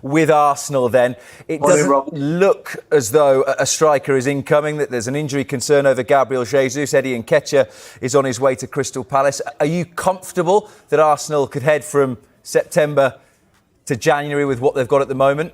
With Arsenal then, it doesn't look as though a striker is incoming, that there's an injury concern over Gabriel Jesus. Eddie Nketiah is on his way to Crystal Palace. Are you comfortable that Arsenal could head from September to January with what they've got at the moment?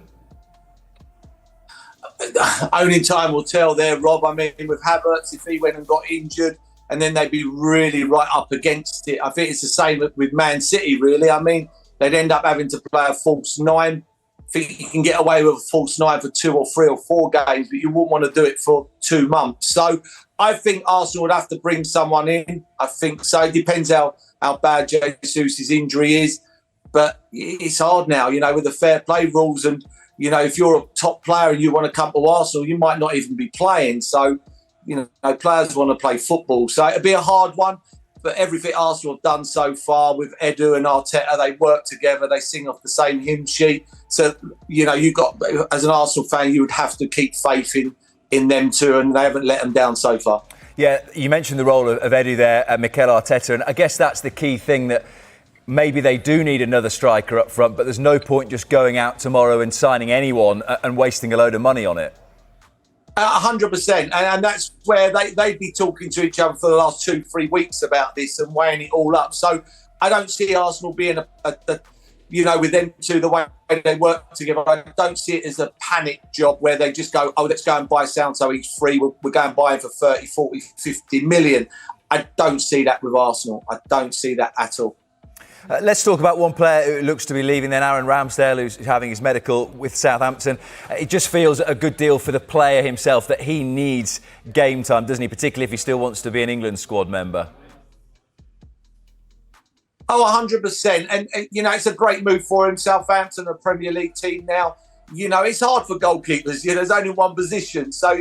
Only time will tell there, Rob. I mean, with Havertz, if he went and got injured, and then they'd be really right up against it. I think it's the same with Man City, really. I mean, they'd end up having to play a false nine. I think you can get away with a false nine for 2 or 3 or 4 games, but you wouldn't want to do it for 2 months. So I think Arsenal would have to bring someone in. I think so. It depends how bad Jesus' injury is. But it's hard now, with the fair play rules. And, if you're a top player and you want to come to Arsenal, you might not even be playing. So, players want to play football. So it'll be a hard one. But everything Arsenal have done so far with Edu and Arteta, they work together, they sing off the same hymn sheet. So, you got, as an Arsenal fan, you would have to keep faith in them too, and they haven't let them down so far. Yeah, you mentioned the role of Edu there, Mikel Arteta, and I guess that's the key thing, that maybe they do need another striker up front, but there's no point just going out tomorrow and signing anyone and wasting a load of money on it. 100%, and that's where they'd be talking to each other for the last 2-3 weeks about this and weighing it all up. So I don't see Arsenal being with them two, the way they work together. I don't see it as a panic job where they just go, let's go and buy so he's free. We're going to buy him for 30, 40, 50 million. I don't see that with Arsenal. I don't see that at all. Let's talk about one player who looks to be leaving then, Aaron Ramsdale, who's having his medical with Southampton. It just feels a good deal for the player himself that he needs game time, doesn't he? Particularly if he still wants to be an England squad member. Oh, 100%. And it's a great move for him. Southampton, a Premier League team now. It's hard for goalkeepers. There's only one position. So,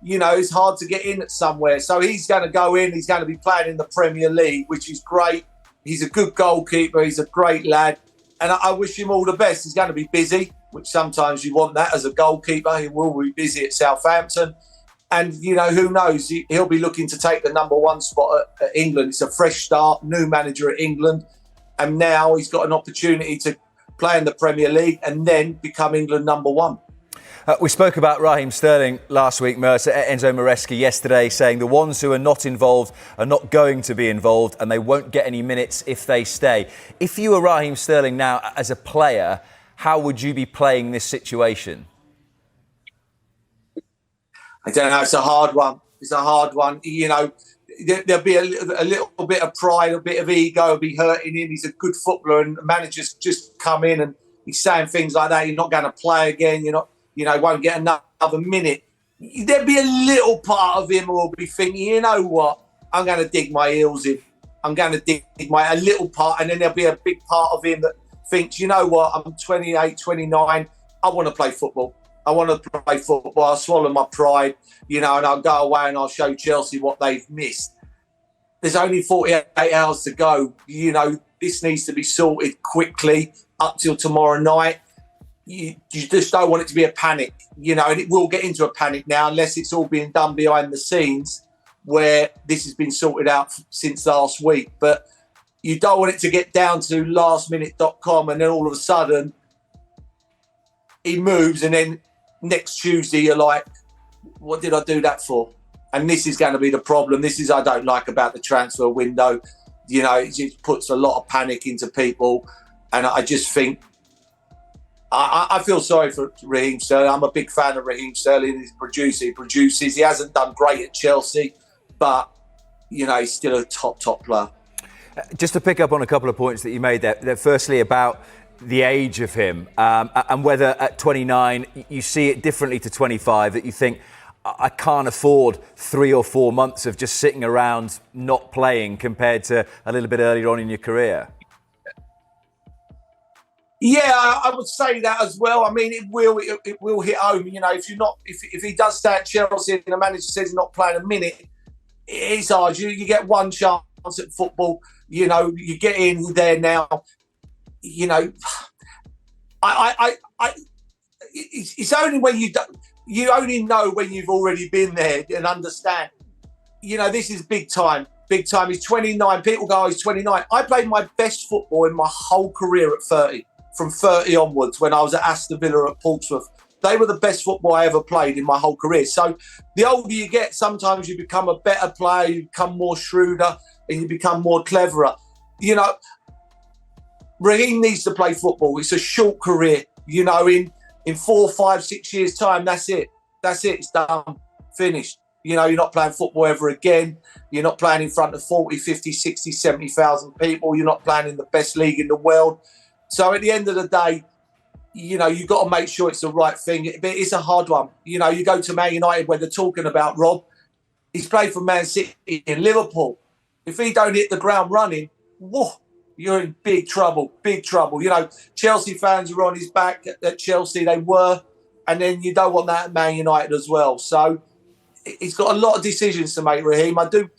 it's hard to get in at somewhere. So he's going to go in. He's going to be playing in the Premier League, which is great. He's a good goalkeeper. He's a great lad. And I wish him all the best. He's going to be busy, which sometimes you want that as a goalkeeper. He will be busy at Southampton. And, who knows? He'll be looking to take the number 1 spot at England. It's a fresh start, new manager at England. And now he's got an opportunity to play in the Premier League and then become England number 1. We spoke about Raheem Sterling last week, Mercer. Enzo Maresca yesterday saying the ones who are not involved are not going to be involved and they won't get any minutes if they stay. If you were Raheem Sterling now as a player, how would you be playing this situation? I don't know. It's a hard one. There'll be a little bit of pride, a bit of ego will be hurting him. He's a good footballer and the manager's just come in and he's saying things like that. You're not going to play again. You're not... won't get another minute. There'll be a little part of him who will be thinking, you know what, I'm going to dig my heels in. I'm going to dig a little part, and then there'll be a big part of him that thinks, you know what, I'm 28, 29, I want to play football. I'll swallow my pride, and I'll go away and I'll show Chelsea what they've missed. There's only 48 hours to go. This needs to be sorted quickly up till tomorrow night. You just don't want it to be a panic, and it will get into a panic now unless it's all being done behind the scenes where this has been sorted out since last week. But you don't want it to get down to lastminute.com and then all of a sudden he moves and then next Tuesday you're like, what did I do that for? And this is going to be the problem. This is I don't like about the transfer window. It just puts a lot of panic into people. And I just think, I feel sorry for Raheem Sterling. I'm a big fan of Raheem Sterling. He produces. He hasn't done great at Chelsea, but, he's still a top player. Just to pick up on a couple of points that you made there. Firstly, about the age of him and whether at 29 you see it differently to 25, that you think, I can't afford 3 or 4 months of just sitting around not playing compared to a little bit earlier on in your career. Yeah, I would say that as well. I mean, it will hit home. If he does stay at Chelsea and the manager says he's not playing a minute, it's hard. You get one chance at football. You get in there now. It's only when you only know when you've already been there and understand. This is big time. Big time. He's 29. People go, he's 29. I played my best football in my whole career at 30. from 30 onwards when I was at Aston Villa at Portsmouth. They were the best football I ever played in my whole career. So the older you get, sometimes you become a better player, you become more shrewder, and you become more cleverer. You know, Raheem needs to play football. It's a short career. You know, in 4, 5, 6 years' time, that's it. That's it. It's done. Finished. You know, you're not playing football ever again. You're not playing in front of 40, 50, 60, 70,000 people. You're not playing in the best league in the world. So at the end of the day, you know, you've got to make sure it's the right thing. It's a hard one. You know, you go to Man United where they're talking about Rob. He's played for Man City in Liverpool. If he don't hit the ground running, whoa, you're in big trouble, big trouble. You know, Chelsea fans are on his back at Chelsea. They were. And then you don't want that at Man United as well. So he's got a lot of decisions to make, Raheem. I do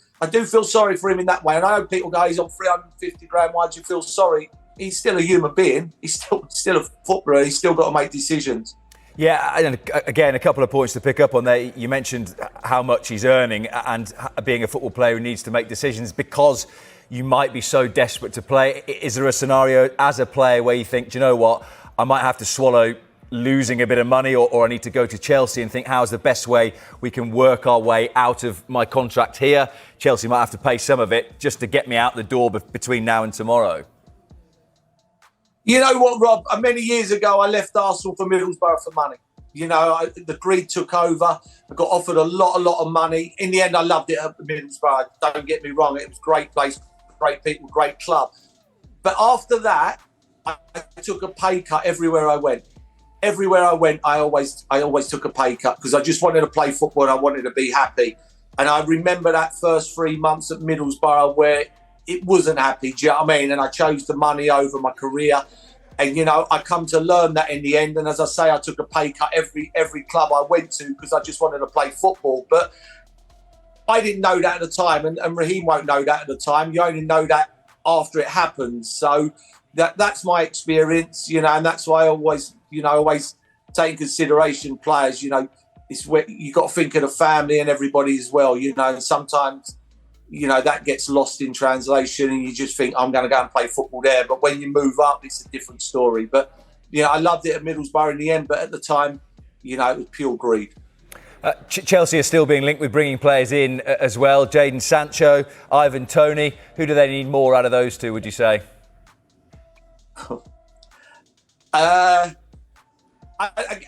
feel sorry for him in that way. And I know people go, he's on 350 grand. Why do you feel sorry? He's still a human being. He's still a footballer. He's still got to make decisions. Yeah, and again, a couple of points to pick up on there. You mentioned how much he's earning and being a football player who needs to make decisions because you might be so desperate to play. Is there a scenario as a player where you think, do you know what, I might have to swallow losing a bit of money or I need to go to Chelsea and think, how's the best way we can work our way out of my contract here? Chelsea might have to pay some of it just to get me out the door between now and tomorrow. You know what, Rob? Many years ago, I left Arsenal for Middlesbrough for money. You know, the greed took over. I got offered a lot of money. In the end, I loved it at Middlesbrough. Don't get me wrong. It was a great place, great people, great club. But after that, I took a pay cut everywhere I went. Everywhere I went, I always took a pay cut because I just wanted to play football and I wanted to be happy. And I remember that first 3 months at Middlesbrough where it wasn't happy, do you know what I mean? And I chose the money over my career. And, you know, I come to learn that in the end. And as I say, I took a pay cut every club I went to because I just wanted to play football. But I didn't know that at the time. And Raheem won't know that at the time. You only know that after it happens. So that's my experience, you know, and that's why I always take in consideration players, you know, it's where you got to think of the family and everybody as well, you know, and sometimes, you know, that gets lost in translation and you just think, I'm going to go and play football there. But when you move up, it's a different story. But, you know, I loved it at Middlesbrough in the end, but at the time, you know, it was pure greed. Chelsea are still being linked with bringing players in as well. Jadon Sancho, Ivan Toney. Who do they need more out of those two, would you say?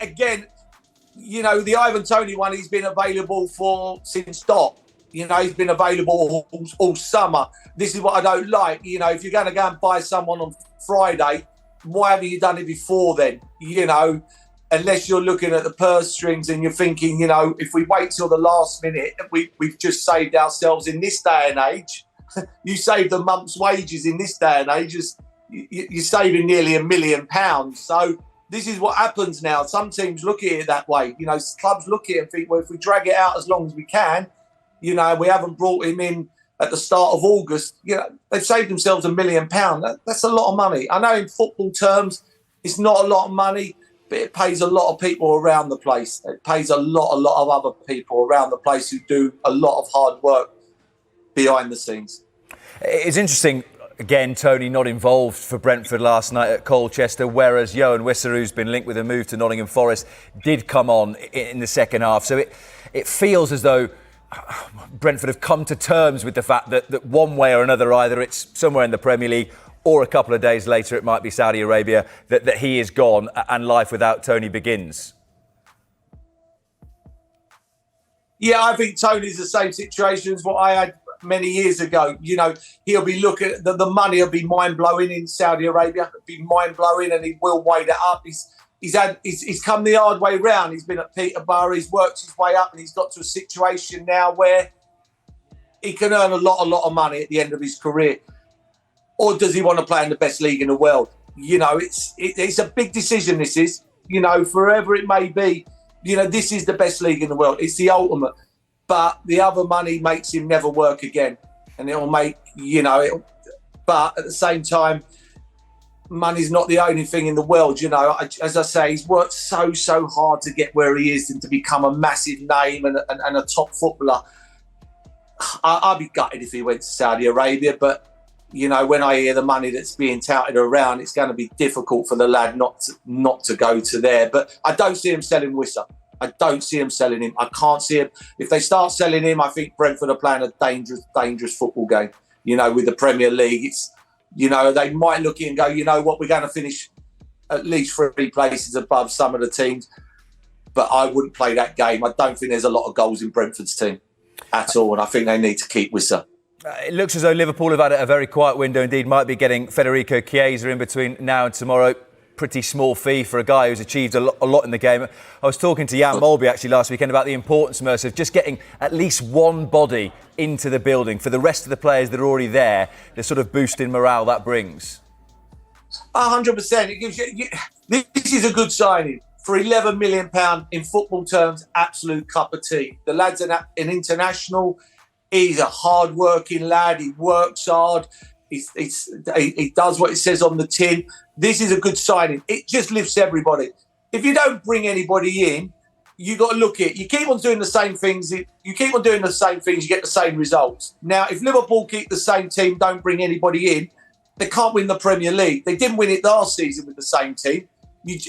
Again, you know, the Ivan Toney one, he's been available since start. You know, he's been available all summer. This is what I don't like. You know, if you're going to go and buy someone on Friday, why haven't you done it before then? You know, unless you're looking at the purse strings and you're thinking, you know, if we wait till the last minute, we've just saved ourselves in this day and age. You saved a month's wages in this day and age. You're saving nearly £1 million. So this is what happens now. Some teams look at it that way. You know, clubs look at it and think, well, if we drag it out as long as we can, you know, we haven't brought him in at the start of August, you know, they've saved themselves £1 million. That's a lot of money. I know in football terms, it's not a lot of money, but it pays a lot of people around the place. It pays a lot of other people around the place who do a lot of hard work behind the scenes. It's interesting. Again, Toney not involved for Brentford last night at Colchester, whereas Johan Wisser, who's been linked with a move to Nottingham Forest, did come on in the second half. So it feels as though Brentford have come to terms with the fact that one way or another, either it's somewhere in the Premier League or a couple of days later it might be Saudi Arabia, that he is gone and life without Toney begins. Yeah, I think Toney's the same situation as what I had many years ago. You know, he'll be looking at the money will be mind-blowing in Saudi Arabia. It'll be mind-blowing and he will weigh that up. He's come the hard way round. He's been at Peterborough, he's worked his way up and he's got to a situation now where he can earn a lot of money at the end of his career. Or does he want to play in the best league in the world? You know, it's a big decision, this is. You know, forever it may be, you know, this is the best league in the world. It's the ultimate. But the other money makes him never work again. And it'll make, you know, but at the same time, money's not the only thing in the world. You know, as I say, he's worked so hard to get where he is and to become a massive name and a top footballer. I'd be gutted if he went to Saudi Arabia, but you know, when I hear the money that's being touted around, it's going to be difficult for the lad not to go to there. But I don't see him selling Wissa. I don't see him selling him. I can't see him. If they start selling him, I think Brentford are playing a dangerous football game. You know, with the Premier League, it's, you know, they might look at it and go, you know what, we're going to finish at least 3 places above some of the teams. But I wouldn't play that game. I don't think there's a lot of goals in Brentford's team at all. And I think they need to keep Wissa. It looks as though Liverpool have had a very quiet window indeed. Might be getting Federico Chiesa in between now and tomorrow. Pretty small fee for a guy who's achieved a lot in the game. I was talking to Jan Molby actually last weekend about the importance, Mercer, of just getting at least one body into the building for the rest of the players that are already there, the sort of boost in morale that brings. 100%. It gives you, this is a good signing. For £11 million in football terms, absolute cup of tea. The lad's an international. He's a hard-working lad. He works hard. He does what it says on the tin. This is a good signing. It just lifts everybody. If you don't bring anybody in, you got to look at it. You keep on doing the same things. You keep on doing the same things, you get the same results. Now, if Liverpool keep the same team, don't bring anybody in, they can't win the Premier League. They didn't win it last season with the same team.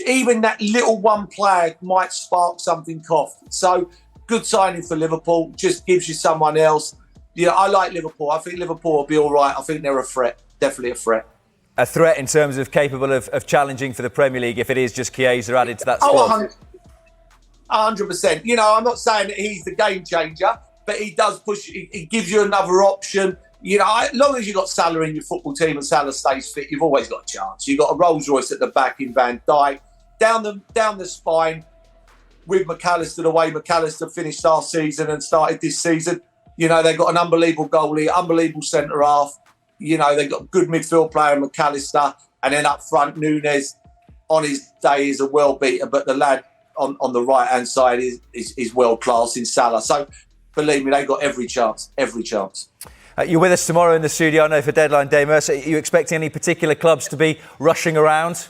Even that little one player might spark something off. So, good signing for Liverpool. Just gives you someone else. Yeah, I like Liverpool. I think Liverpool will be all right. I think they're a threat. Definitely a threat. A threat in terms of capable of challenging for the Premier League if it is just Chiesa added to that squad? 100%. You know, I'm not saying that he's the game changer, but he does push. He gives you another option. You know, as long as you've got Salah in your football team and Salah stays fit, you've always got a chance. You've got a Rolls Royce at the back in Van Dijk. Down the spine with McAllister, the way McAllister finished last season and started this season. You know, they've got an unbelievable goalie, unbelievable centre-half. You know, they've got a good midfield player, McAllister. And then up front, Núñez, on his day, is a world-beater. But the lad on the right-hand side is world-class in Salah. So, believe me, they've got every chance. You're with us tomorrow in the studio, I know, for Deadline Day, Mercer. Are you expecting any particular clubs to be rushing around?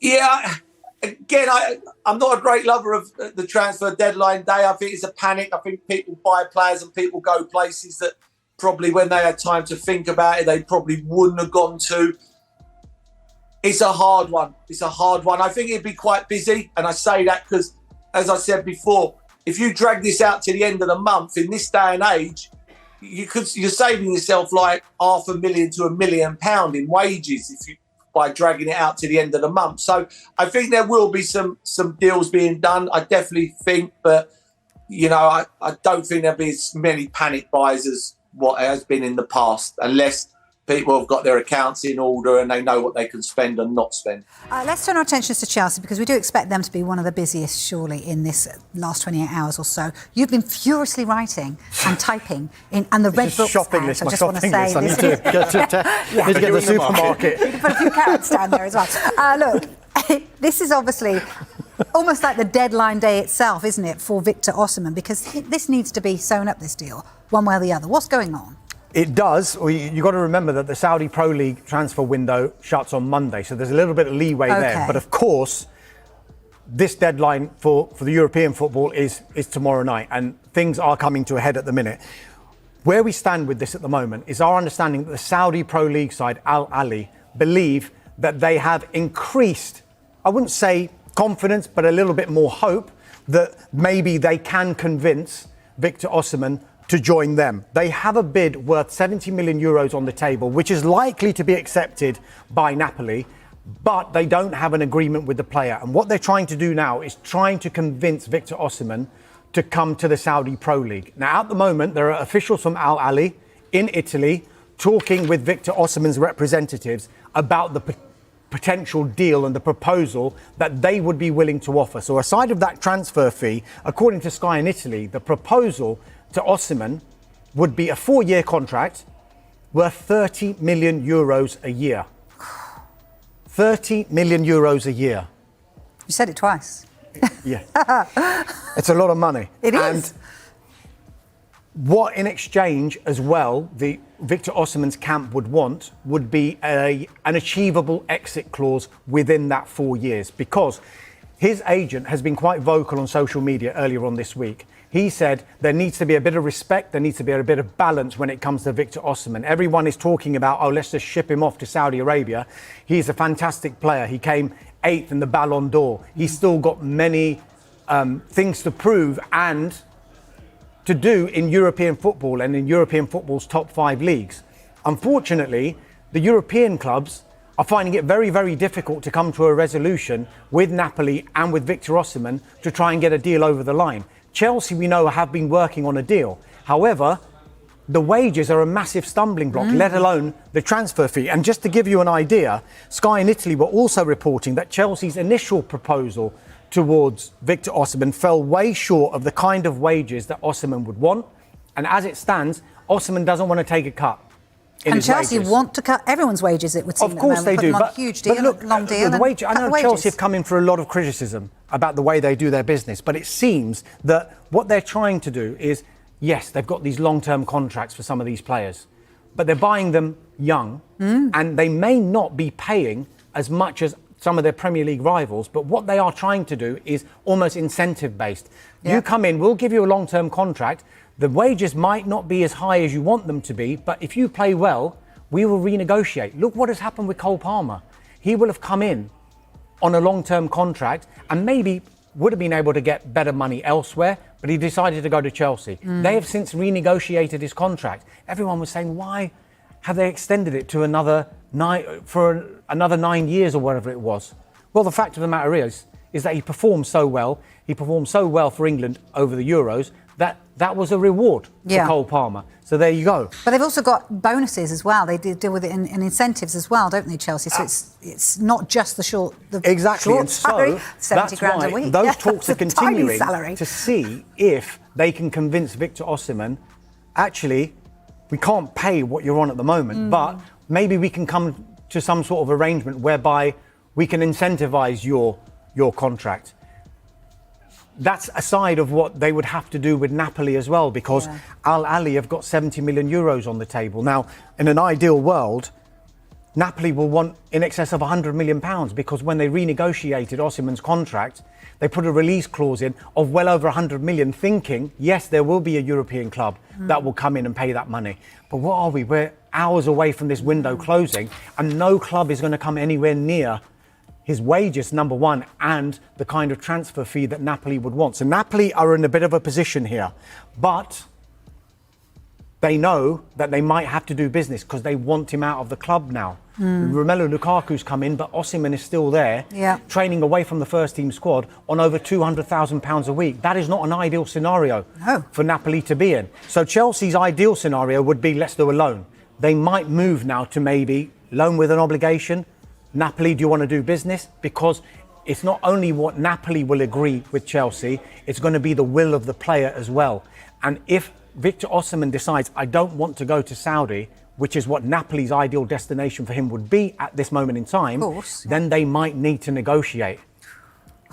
Yeah, again, I'm not a great lover of the transfer deadline day. I think it's a panic. I think people buy players and people go places that probably when they had time to think about it, they probably wouldn't have gone to. It's a hard one. I think it'd be quite busy. And I say that because, as I said before, if you drag this out to the end of the month in this day and age, you're saving yourself like £500,000 to £1 million in wages by dragging it out to the end of the month. So I think there will be some deals being done. I definitely think, but you know, I don't think there'll be as many panic buys as what has been in the past, unless people have got their accounts in order and they know what they can spend and not spend. Let's turn our attentions to Chelsea, because we do expect them to be one of the busiest, surely, in this last 28 hours or so. You've been furiously writing and typing and the Red Books shopping list. I My just want to shopping say list. I need to get the supermarket. You can put a few carrots down there as well. Look, this is obviously almost like the deadline day itself, isn't it, for Victor Osimhen? Because this needs to be sewn up, this deal, one way or the other. What's going on? It does. You've got to remember that the Saudi Pro League transfer window shuts on Monday, so there's a little bit of leeway there. But of course, this deadline for the European football is tomorrow night, and things are coming to a head at the minute. Where we stand with this at the moment is our understanding that the Saudi Pro League side, Al Ahly, believe that they have increased, I wouldn't say confidence, but a little bit more hope that maybe they can convince Victor Osimhen to join them. They have a bid worth 70 million euros on the table, which is likely to be accepted by Napoli, but they don't have an agreement with the player. And what they're trying to do now is trying to convince Victor Osimhen to come to the Saudi Pro League. Now, at the moment, there are officials from Al Ahly in Italy talking with Victor Osimhen's representatives about the potential deal and the proposal that they would be willing to offer. So aside of that transfer fee, according to Sky in Italy, the proposal to Osimhen would be a 4-year contract worth 30 million euros a year. 30 million euros a year. You said it twice. Yeah. It's a lot of money. It is. And what in exchange as well, the Victor Osimhen's camp would want would be an achievable exit clause within that 4 years, because his agent has been quite vocal on social media earlier on this week. he said there needs to be a bit of respect, there needs to be a bit of balance when it comes to Victor Osimhen. Everyone is talking about, oh, let's just ship him off to Saudi Arabia. He's a fantastic player. He came 8th in the Ballon d'Or. He's still got many things to prove and to do in European football and in European football's top 5 leagues. Unfortunately, the European clubs are finding it very, very difficult to come to a resolution with Napoli and with Victor Osimhen to try and get a deal over the line. Chelsea, we know, have been working on a deal. However, the wages are a massive stumbling block, let alone the transfer fee. And just to give you an idea, Sky in Italy were also reporting that Chelsea's initial proposal towards Victor Osimhen fell way short of the kind of wages that Osimhen would want. And as it stands, Osimhen doesn't want to take a cut. And Chelsea want to cut everyone's wages, it would seem. Of course they do. But huge deal, look, long deal. I know Chelsea have come in for a lot of criticism about the way they do their business, but it seems that what they're trying to do is, yes, they've got these long-term contracts for some of these players, but they're buying them young, and they may not be paying as much as some of their Premier League rivals, but what they are trying to do is almost incentive-based. You come in, we'll give you a long-term contract. The wages might not be as high as you want them to be, but if you play well, we will renegotiate. Look what has happened with Cole Palmer. He will have come in on a long-term contract and maybe would have been able to get better money elsewhere, but he decided to go to Chelsea. They have since renegotiated his contract. Everyone was saying, why have they extended it to another 9 years or whatever it was? Well, the fact of the matter is that he performed so well. He performed so well for England over the Euros that was a reward for Cole Palmer. So there you go. But they've also got bonuses as well. They deal with it in incentives as well, don't they, Chelsea? So it's not just the short and salary, so 70 grand a week. Those talks are continuing salary. to see if they can convince Victor Osimhen, actually, we can't pay what you're on at the moment, but maybe we can come to some sort of arrangement whereby we can incentivise your contract. That's a side of what they would have to do with Napoli as well, because Al Ahly have got 70 million euros on the table. Now, in an ideal world, Napoli will want in excess of 100 million pounds, because when they renegotiated Osimhen's contract, they put a release clause in of well over 100 million, thinking, yes, there will be a European club that will come in and pay that money. But what are we? We're hours away from this window closing, and no club is going to come anywhere near his wages, number one, and the kind of transfer fee that Napoli would want. So Napoli are in a bit of a position here, but they know that they might have to do business because they want him out of the club now. Romelu Lukaku's come in, but Osimhen is still there, training away from the first team squad on over £200,000 a week. That is not an ideal scenario for Napoli to be in. So Chelsea's ideal scenario would be, let's do a loan. They might move now to maybe loan with an obligation. Napoli, do you want to do business? Because it's not only what Napoli will agree with Chelsea, it's going to be the will of the player as well. And if Victor Osimhen decides, I don't want to go to Saudi, which is what Napoli's ideal destination for him would be at this moment in time, then they might need to negotiate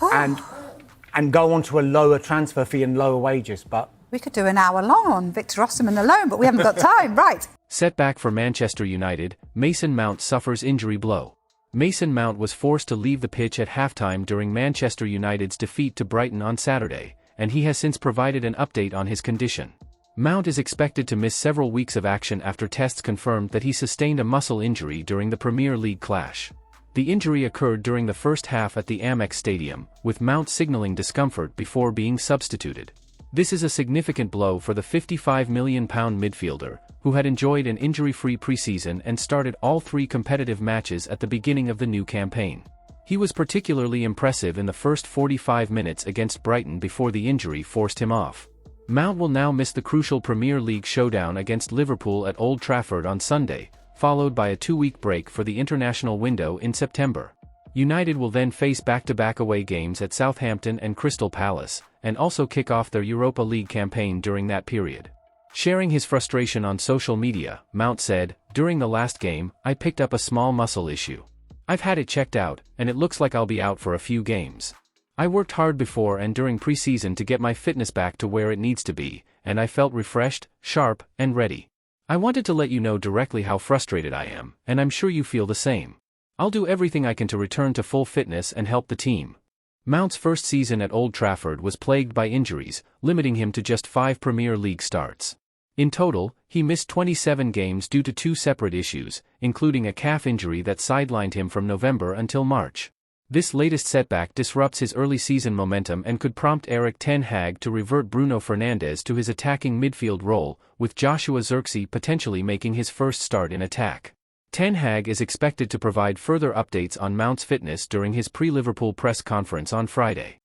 and go on to a lower transfer fee and lower wages. But we could do an hour long on Victor Osimhen alone, but we haven't got time. Right. Setback for Manchester United, Mason Mount suffers injury blow. Mason Mount was forced to leave the pitch at halftime during Manchester United's defeat to Brighton on Saturday, and he has since provided an update on his condition. Mount is expected to miss several weeks of action after tests confirmed that he sustained a muscle injury during the Premier League clash. The injury occurred during the first half at the Amex Stadium, with Mount signaling discomfort before being substituted. This is a significant blow for the £55 million midfielder, who had enjoyed an injury-free preseason and started all 3 competitive matches at the beginning of the new campaign. He was particularly impressive in the first 45 minutes against Brighton before the injury forced him off. Mount will now miss the crucial Premier League showdown against Liverpool at Old Trafford on Sunday, followed by a 2-week break for the international window in September. United will then face back-to-back away games at Southampton and Crystal Palace, and also kick off their Europa League campaign during that period. Sharing his frustration on social media, Mount said, "During the last game, I picked up a small muscle issue. I've had it checked out, and it looks like I'll be out for a few games. I worked hard before and during preseason to get my fitness back to where it needs to be, and I felt refreshed, sharp, and ready. I wanted to let you know directly how frustrated I am, and I'm sure you feel the same. I'll do everything I can to return to full fitness and help the team. Mount's first season at Old Trafford was plagued by injuries, limiting him to just 5 Premier League starts. In total, he missed 27 games due to 2 separate issues, including a calf injury that sidelined him from November until March. This latest setback disrupts his early season momentum and could prompt Erik ten Hag to revert Bruno Fernandes to his attacking midfield role, with Joshua Zirkzee potentially making his first start in attack. Ten Hag is expected to provide further updates on Mount's fitness during his pre-Liverpool press conference on Friday.